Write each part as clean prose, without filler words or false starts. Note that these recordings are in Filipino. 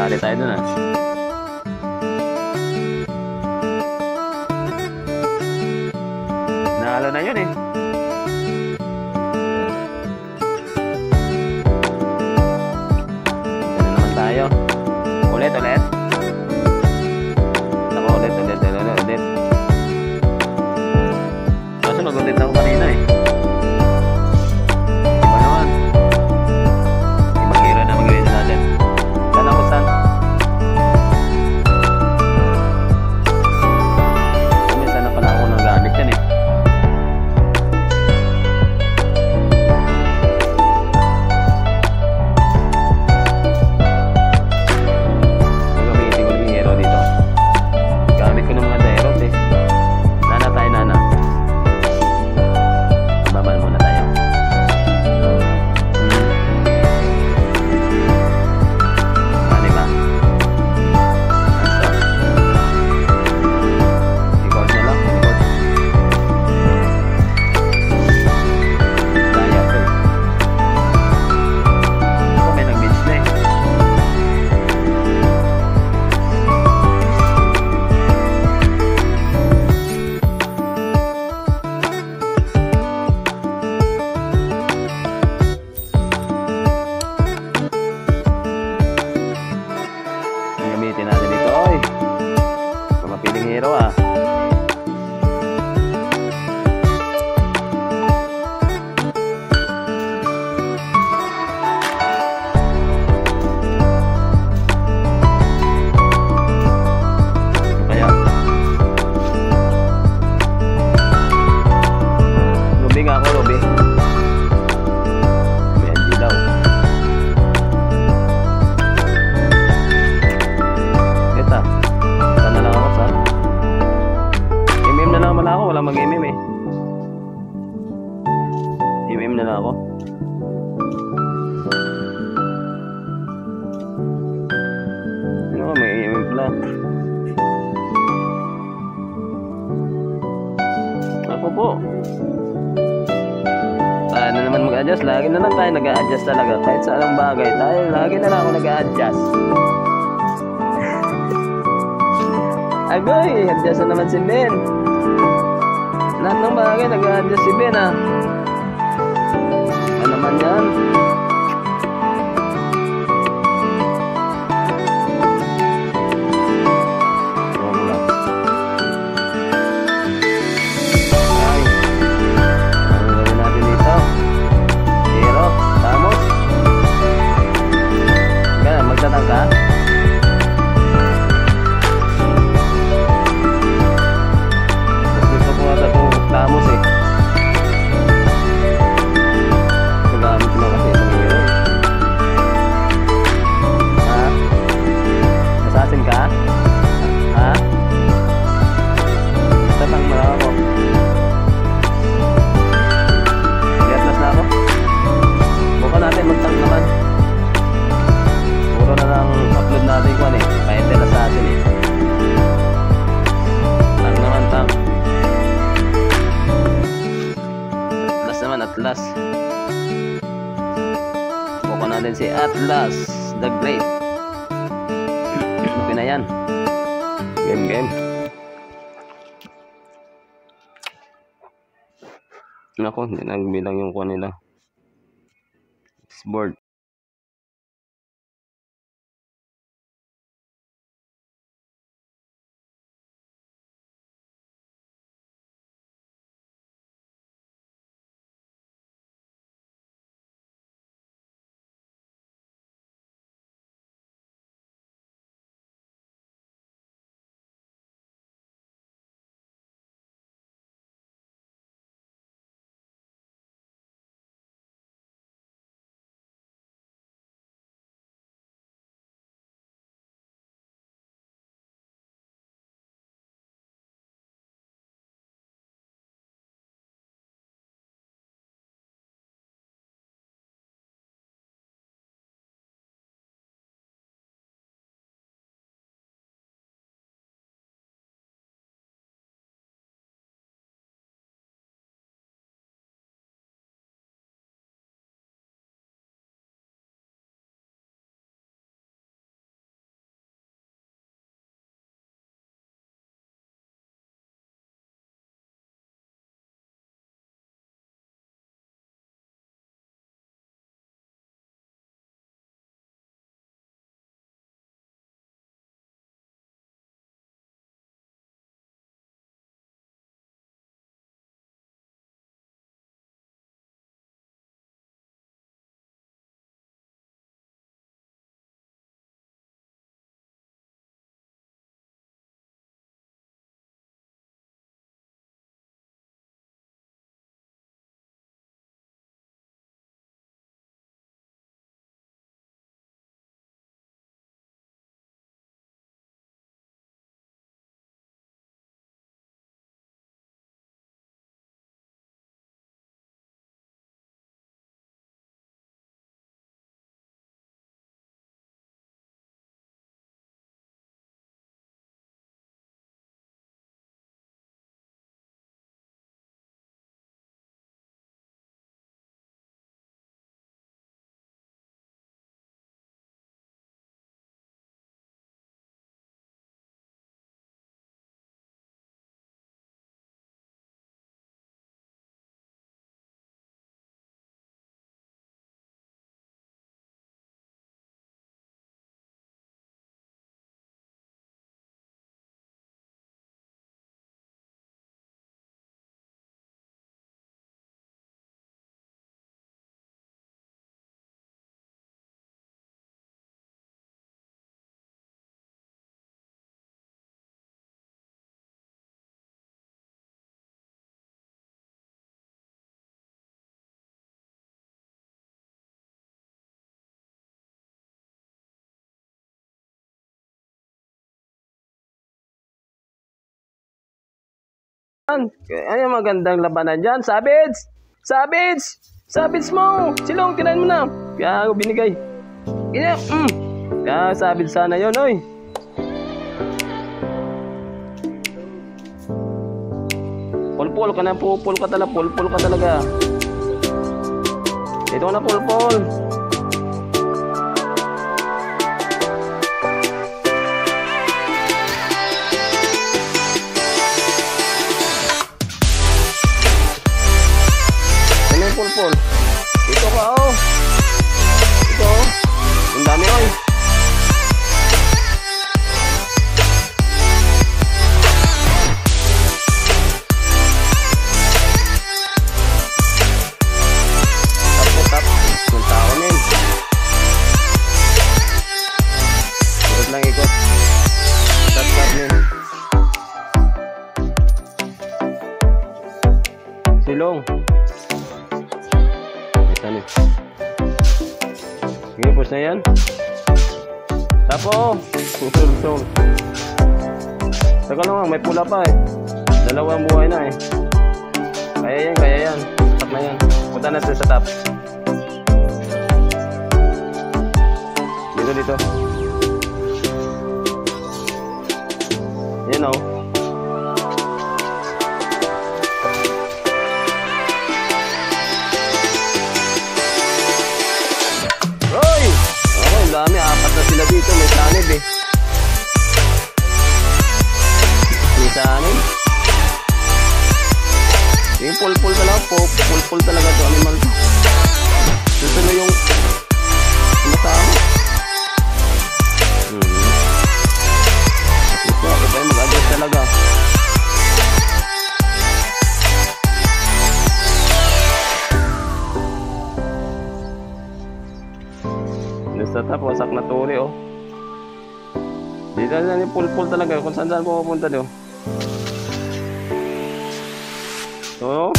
Sali tayo dun ah. Nalo na yun eh. Ano naman tayo? Ulit. Ako ulit. Kaso mag-ulit ako kanina eh. Iba naman. Ibang hero na mag-ulit natin. Saan ako saan? Minsan na pala ako nagamit yan eh. Gamitin natin dito, oy. Mapiling hero ah. Kaya Ruby nga ako, Ruby. Wala mag-MM eh. MM na lang ako. Ano ka, may MM pala. Ako po. Ano naman mag-adjust? Lagi na lang tayo nag-a-adjust talaga. Kahit sa anong bagay tayo, lagi na lang ako nag-a-adjust. Agoy, adjust na naman si Ben. Lahat ng bagay nag-a-adjust si Ben ah. Ano naman yan? Ay, ano gawin natin dito? Hero, Tamos. Gana, magtatangka? Tamos eh. Nagamit mo kasi itong hero eh. Ha? Assassin ka? Ha? Tatang mo lang ako. Liatlas na ako. Buka natin magtang naman. Puro na lang upload natin ko ano eh. Painted assassin eh. Tang naman tang. Atlas. Buka natin si Atlas the Great. Okay na yan. Game. Nako, hindi nagbilang yung kuha nila. Board. Ay, magandang labanan dyan. Savage! Savage! Savage mo! Silong, kinain mo na. Kaya ako binigay. Kaya savage sana yun, oy. Pulpul ka na, pulpul ka talaga. Ito na, pulpul. Pulpul. Ito ka, oh. Ito, oh. Ang dami, oy. Tap. Yung tao, men. Ikot lang, ikot. Tap, men. Silong. Sige, push na yan. Tapo. Susul. Saka lang, may pula pa eh. Dalawang buhay na eh. Kaya yan. Tap na yan. Punta natin sa top. Dito. Yan o. Dami, apat na sila dito. May sanib eh. May sanib. Yung pulpul talaga. Pulpul talaga ito. Animal to. Dito na yung masama. Ito ako tayo mag-adjust talaga. Sa top, wasak na turi, oh. Dito na yung pulpul talaga, kung saan pupunta doon. So,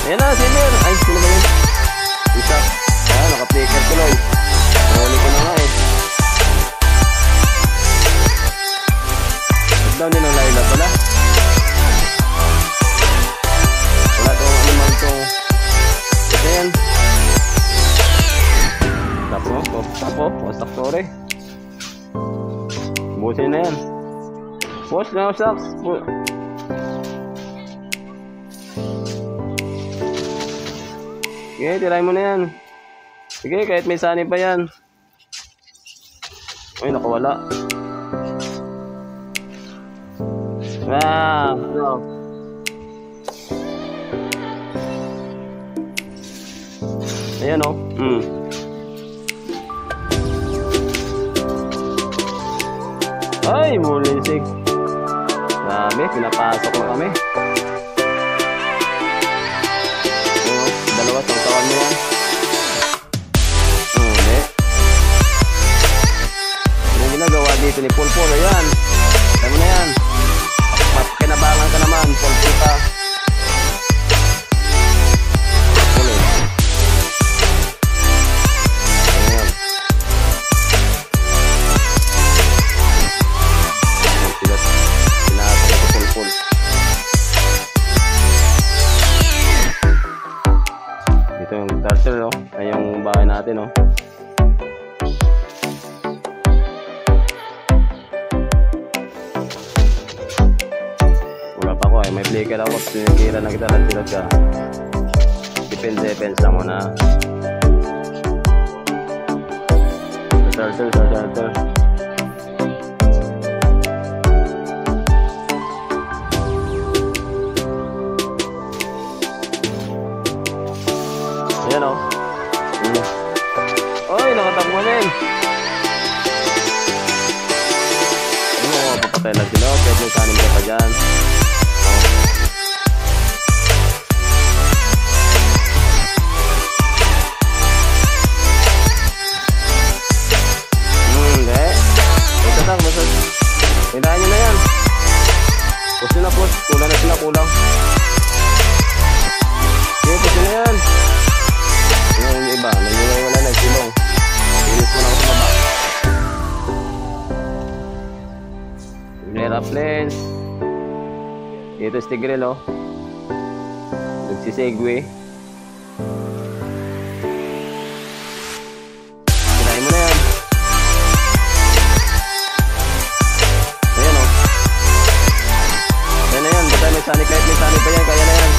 ayan na, silver. Ay, sino ba yun? Isa. Ayan, naka-flicker tuloy. Nahuli ko na nga eh. Pag daw nilang Laila pala. Ayan. Tapo, wasak tore. Busin na yan. Push na wasak. Sige, tirahin mo na yan. Sige, kahit may sani pa yan. Uy, nakawala. No. Ayan o. Ay, mulinsig. Grabe, pinapasok na kami. Ayan o, dalawa, tangtawan mo yan. Hindi. Yung ginagawa dito ni Pulpul, ayan. Alam mo na yan. Kinabangan ka naman, Pulpul ka. Ito yung turtle, oh. Ay yung bahay natin, oh. Wala pa ko, may flicker ako. Sinigila na kita, lantilad ka. Depends lang muna. Turtle. Ayan o. Oy, nakatakbo na yun. Papatay lang sila. Kahit may kanin ka pa dyan. Hindi. Ito masad. Hindahan nyo na yan. Push na push. Kulang na sila, kulang. Sige, push na yan. Yung iba, wala na silong. Inis mo na ako sa baba. Sarap lens. Dito si Tigrel, oh. Nagsisegway. Kinain mo na yan. Ayan, oh. Ayan na yan. Basta may sunny kahit may sunny pa yan. Kaya na yan.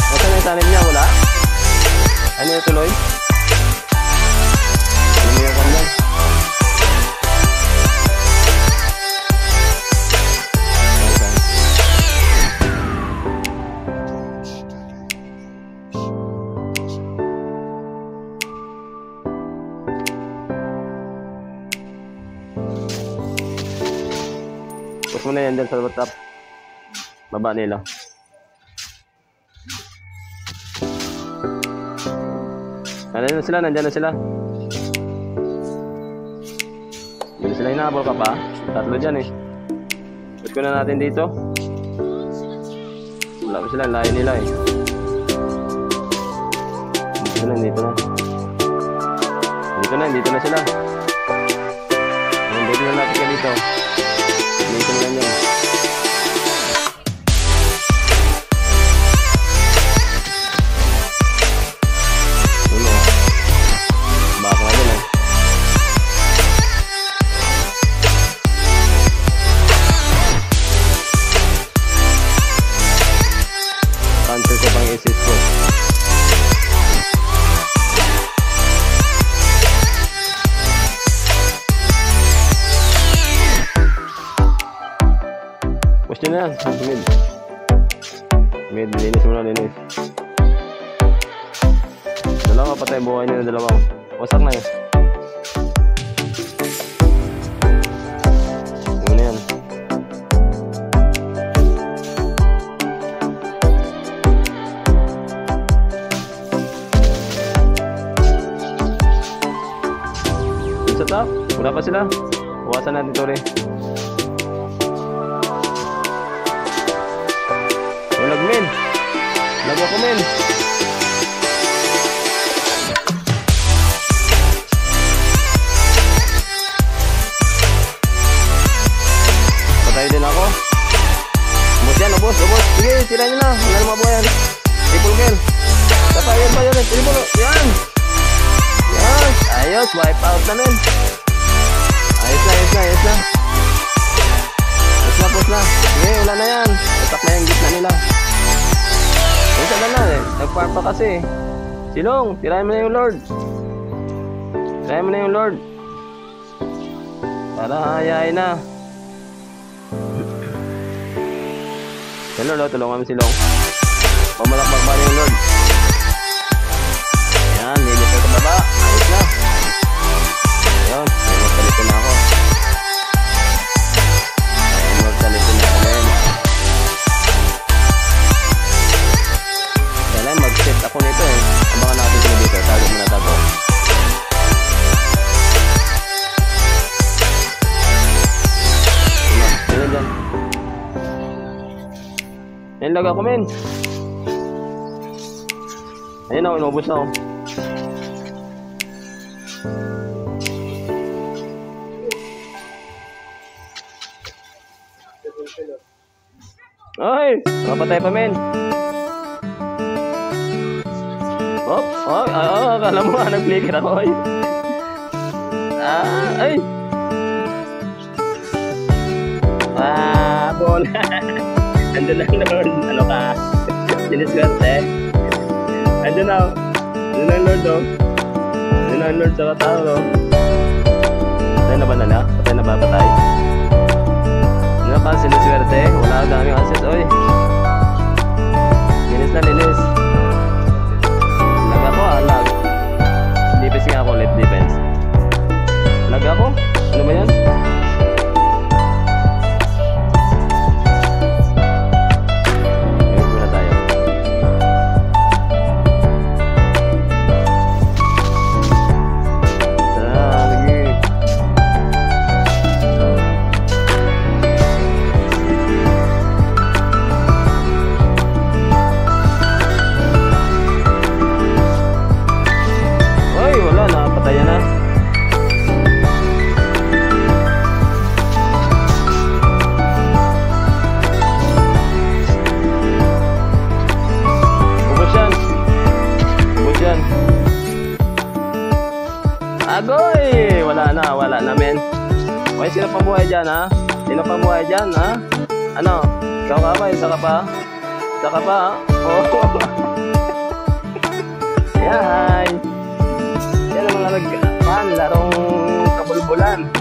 Basta may sunny niya, wala? Ano yung tuloy? Ano mo yung kandang? Push mo na yan dyan sa WhatsApp. Baba nila. Nandiyan na sila, nandiyan na sila. Hindi sila hinahabol ka pa. Tatlo dyan eh. Push ko na natin dito. Wala pa sila, layo nila eh. Dito na, dito na. Dito na sila. Dito na natin ka dito. Dito na lang yan. Baka nga din eh. Cancel ko pang assist ko. Push nyo na yan. Mid, linis mo na, linis. Dalawa patay buhay nyo na dalawang. Wasak na yun. Yun na yan. Yun sa top. Wala pa sila. Huwasan natin ito rin. Lag men. Lag ako men. Din ako. Ubos yan, ubos. Sige, tira nyo na. Wala naman buhay yan. Triple kill. Tapa, yun pa yun. Triple. Yan. Yan. Ayos, wipe out na nun. Ayos na. Pus na. Sige, wala na yan. Tatak na yung gitna nila. Isa na eh. Nagparpa kasi. Silong, tirahin mo na yung Lord. Para hayain na. Si Lord, tulungan mo si Long. Pamalakbak ba yung Lord? Ayan, linis na sa baba. Ayos na. Ayun, magsalito na ako. Ngayon. Dahil mag-set ako nito eh. Abangan natin sila dito. Tago mo na tago. Ayun dyan. Ayan, lag ako men. Ayan ako, inubos na ako. Ay, mapatay pa men. Akala mo nag-flicker ako ay. Ay. Bon. Ando na Lord, ano ka? Siniswerte. Ando na Lord, oh. Ando na Lord sa tao, oh. Patay na ba nila? Patay na ba? Patay? Ano ka? Siniswerte? Wala daming asset, oy. Linis na, linis. Lag ako, lag. Defense nga ako, left defense. Lag ako? Ano ba yan? Agoy! Wala na, men. Okay, sino pa buhay dyan, ha? Sino pa buhay dyan, ha? Ano? Ikaw ka ba? Isa ka pa? Isa ka pa, ha? Oh. Yan. Yan ang mga larong kabulbulan.